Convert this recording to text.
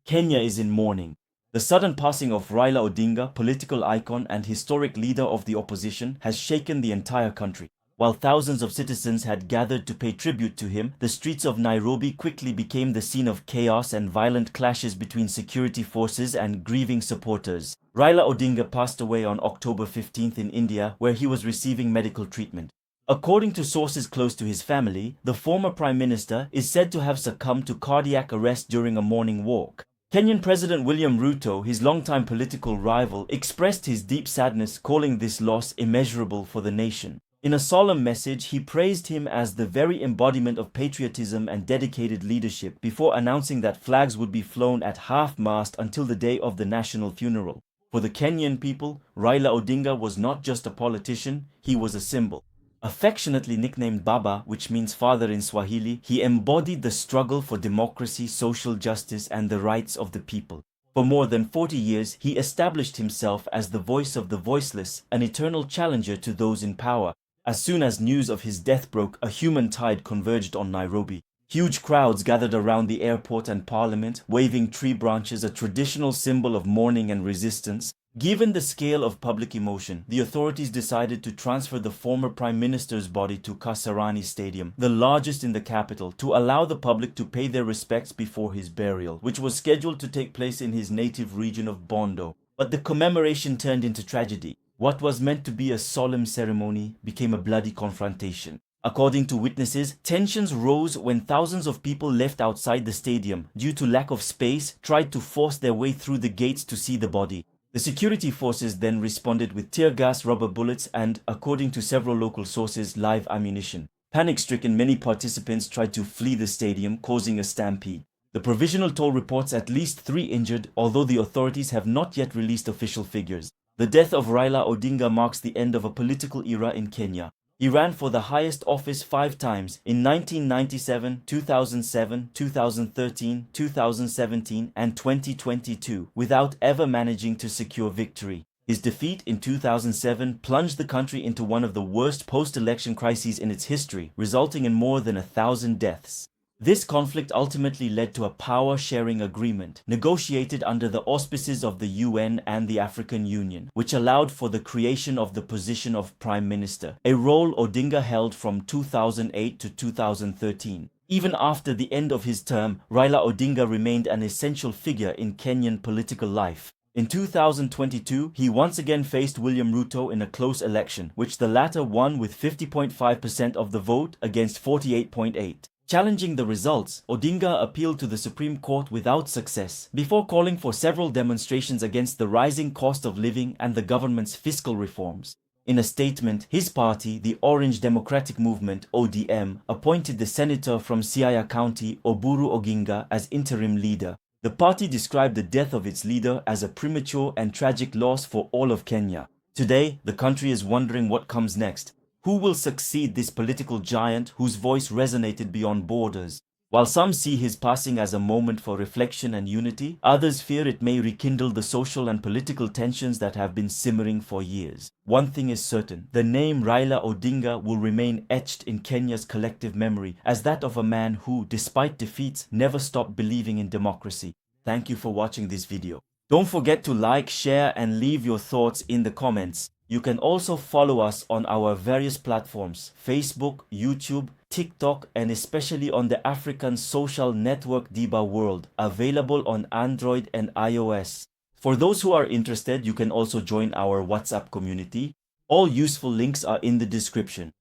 Kenya is in mourning. The sudden passing of Raila Odinga, political icon and historic leader of the opposition, has shaken the entire country. While thousands of citizens had gathered to pay tribute to him, the streets of Nairobi quickly became the scene of chaos and violent clashes between security forces and grieving supporters. Raila Odinga passed away on October 15th in India, where he was receiving medical treatment. According to sources close to his family, the former Prime Minister is said to have succumbed to cardiac arrest during a morning walk. Kenyan President William Ruto, his longtime political rival, expressed his deep sadness, calling this loss immeasurable for the nation. In a solemn message, he praised him as the very embodiment of patriotism and dedicated leadership before announcing that flags would be flown at half-mast until the day of the national funeral. For the Kenyan people, Raila Odinga was not just a politician, he was a symbol. Affectionately nicknamed Baba, which means father in Swahili, he embodied the struggle for democracy, social justice, and the rights of the people. For more than 40 years, he established himself as the voice of the voiceless, an eternal challenger to those in power. As soon as news of his death broke, a human tide converged on Nairobi. Huge crowds gathered around the airport and parliament, waving tree branches, a traditional symbol of mourning and resistance. Given the scale of public emotion, the authorities decided to transfer the former Prime Minister's body to Kasarani Stadium, the largest in the capital, to allow the public to pay their respects before his burial, which was scheduled to take place in his native region of Bondo. But the commemoration turned into tragedy. What was meant to be a solemn ceremony became a bloody confrontation. According to witnesses, tensions rose when thousands of people left outside the stadium due to lack of space, tried to force their way through the gates to see the body. The security forces then responded with tear gas, rubber bullets, and, according to several local sources, live ammunition. Panic-stricken, many participants tried to flee the stadium, causing a stampede. The provisional toll reports at least 3 injured, although the authorities have not yet released official figures. The death of Raila Odinga marks the end of a political era in Kenya. He ran for the highest office 5 times, in 1997, 2007, 2013, 2017 and 2022, without ever managing to secure victory. His defeat in 2007 plunged the country into one of the worst post-election crises in its history, resulting in more than 1,000 deaths. This conflict ultimately led to a power-sharing agreement, negotiated under the auspices of the UN and the African Union, which allowed for the creation of the position of Prime Minister, a role Odinga held from 2008 to 2013. Even after the end of his term, Raila Odinga remained an essential figure in Kenyan political life. In 2022, he once again faced William Ruto in a close election, which the latter won with 50.5% of the vote against 48.8%. Challenging the results, Odinga appealed to the Supreme Court without success, before calling for several demonstrations against the rising cost of living and the government's fiscal reforms. In a statement, his party, the Orange Democratic Movement (ODM), appointed the senator from Siaya County, Oburu Oginga, as interim leader. The party described the death of its leader as a premature and tragic loss for all of Kenya. Today, the country is wondering what comes next. Who will succeed this political giant whose voice resonated beyond borders? While some see his passing as a moment for reflection and unity, others fear it may rekindle the social and political tensions that have been simmering for years. One thing is certain, the name Raila Odinga will remain etched in Kenya's collective memory as that of a man who, despite defeats, never stopped believing in democracy. Thank you for watching this video. Don't forget to like, share, and leave your thoughts in the comments. You can also follow us on our various platforms, Facebook, YouTube, TikTok, and especially on the African social network Diba World, available on Android and iOS. For those who are interested, you can also join our WhatsApp community. All useful links are in the description.